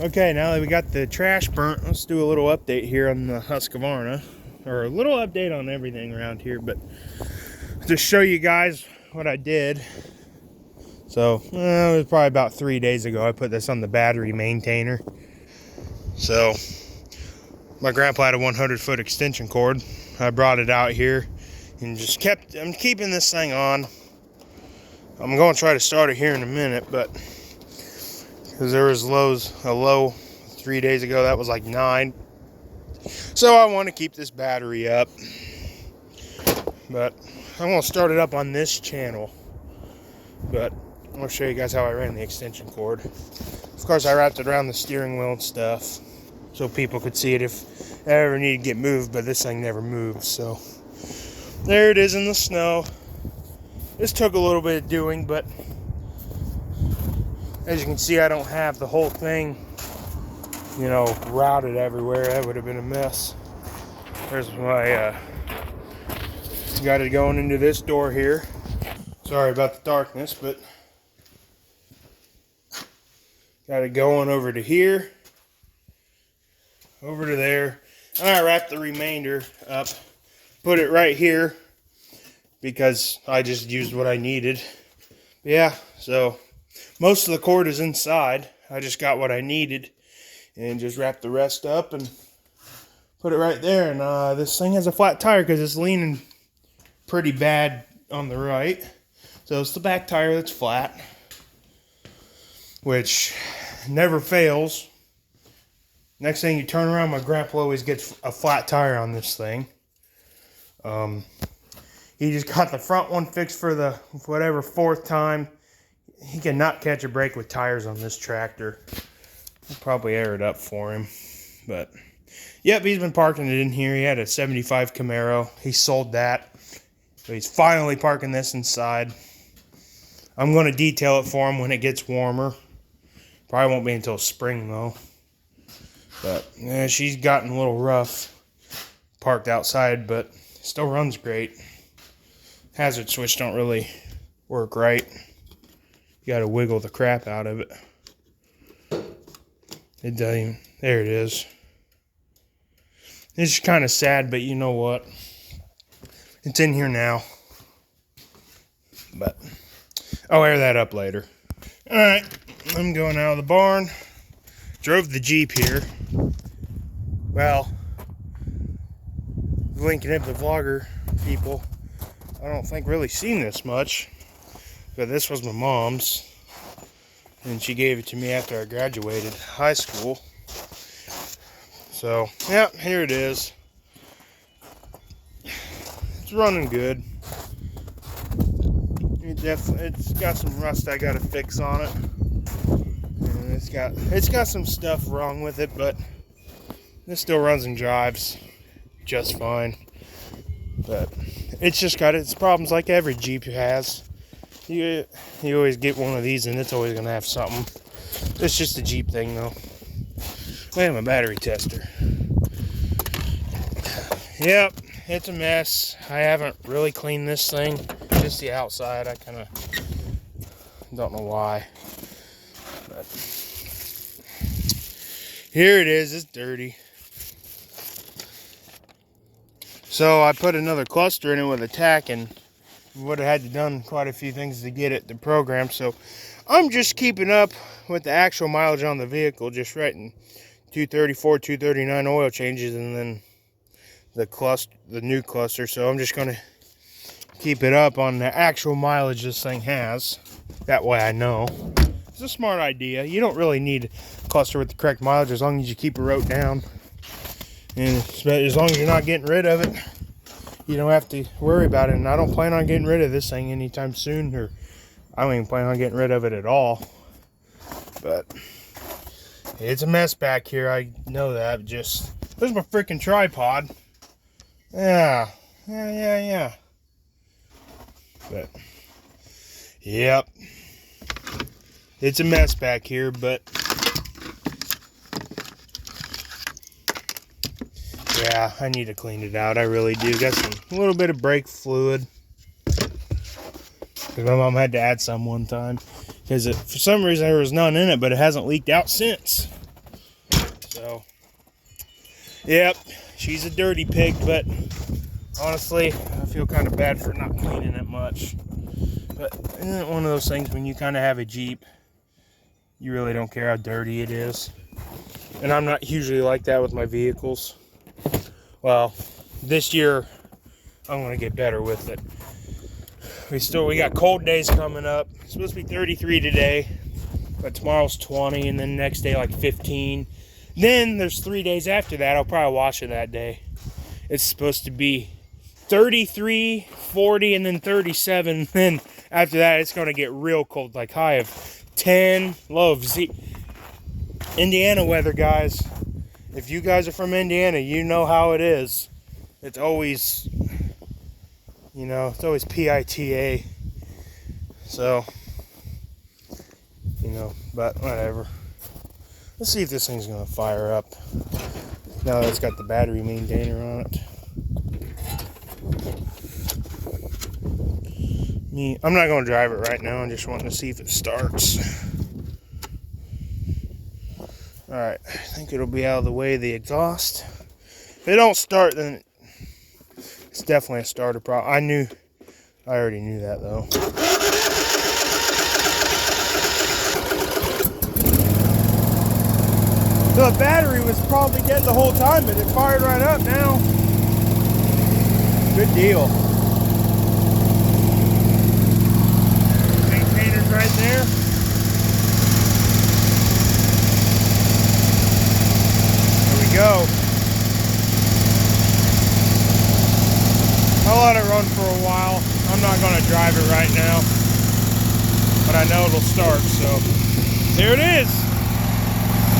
Okay, now that we got the trash burnt, let's do a little update here on the Husqvarna. Or a little update on everything around here, but just show you guys what I did. So, it was probably about 3 days ago I put this on the battery maintainer. So, my grandpa had a 100-foot extension cord. I brought it out here and I'm keeping this thing on. I'm going to try to start it here in a minute, but because there was a low 3 days ago that was like 9. So I want to keep this battery up, but I'm going to start it up on this channel. But I'm going to show you guys how I ran the extension cord. Of course, I wrapped it around the steering wheel and stuff so people could see it if I ever need to get moved, but this thing never moves. So there it is in the snow. This took a little bit of doing, but as you can see, I don't have the whole thing, routed everywhere. That would have been a mess. There's my, got it going into this door here. Sorry about the darkness, but got it going over to here, over to there. And I wrapped the remainder up, put it right here because I just used what I needed. Yeah, so most of the cord is inside. I just got what I needed and just wrapped the rest up and put it right there. And this thing has a flat tire because it's leaning pretty bad on the right. So it's the back tire that's flat, which never fails. Next thing you turn around, my grandpa always gets a flat tire on this thing. He just got the front one fixed for the whatever 4th time. He cannot catch a break with tires on this tractor. I'll probably air it up for him. But, yep, he's been parking it in here. He had a 75 Camaro. He sold that. So he's finally parking this inside. I'm going to detail it for him when it gets warmer. Probably won't be until spring, though. But, yeah, she's gotten a little rough parked outside, but still runs great. Hazard switch don't really work right. You got to wiggle the crap out of it. It doesn't even, there it is. It's kind of sad, but you know what? It's in here now. But I'll air that up later. Alright, I'm going out of the barn. Drove the Jeep here. Well, linking up the vlogger people, I don't think really seen this much. But this was my mom's. And she gave it to me after I graduated high school. So, yeah, here it is. It's running good. It's got some rust I gotta fix on it. And it's got some stuff wrong with it, but this still runs and drives just fine. But it's just got its problems like every Jeep has. You always get one of these and it's always gonna have something. It's just a Jeep thing though. I have a battery tester. Yep, it's a mess. I haven't really cleaned this thing. Just the outside. I kind of don't know why. But here it is. It's dirty. So I put another cluster in it with a tack and would have had to done quite a few things to get it to program. So I'm just keeping up with the actual mileage on the vehicle, just writing 234, 239 oil changes, and then the new cluster. So I'm just going to keep it up on the actual mileage this thing has. That way I know. It's a smart idea. You don't really need a cluster with the correct mileage as long as you keep it wrote down. And as long as you're not getting rid of it, you don't have to worry about it. And I don't plan on getting rid of this thing anytime soon, or I don't even plan on getting rid of it at all. But it's a mess back here. I know that. There's my freaking tripod. Yeah. But yep, it's a mess back here, but yeah, I need to clean it out. I really do. Got a little bit of brake fluid. Because my mom had to add some one time. Because for some reason there was none in it, but it hasn't leaked out since. So, yep, she's a dirty pig, but honestly, I feel kind of bad for not cleaning it much. But isn't it one of those things when you kind of have a Jeep, you really don't care how dirty it is? And I'm not usually like that with my vehicles. Well, this year, I'm going to get better with it. We got cold days coming up. It's supposed to be 33 today, but tomorrow's 20, and then next day like 15. Then there's 3 days after that. I'll probably wash it that day. It's supposed to be 33, 40, and then 37. Then after that, it's going to get real cold, like high of 10, low of Z. Indiana weather, guys. If you guys are from Indiana, you know how it is. It's always, you know, it's always PITA. So, you know, but whatever. Let's see if this thing's going to fire up. Now that it's got the battery maintainer on it. I'm not going to drive it right now. I'm just wanting to see if it starts. Alright, I think it'll be out of the way of the exhaust. If it don't start, then it's definitely a starter problem. I already knew that though. The battery was probably dead the whole time, but it fired right up now. Good deal. Maintainer's right there. There we go. I'll let it run for a while. I'm not going to drive it right now, but I know it'll start, so there it is.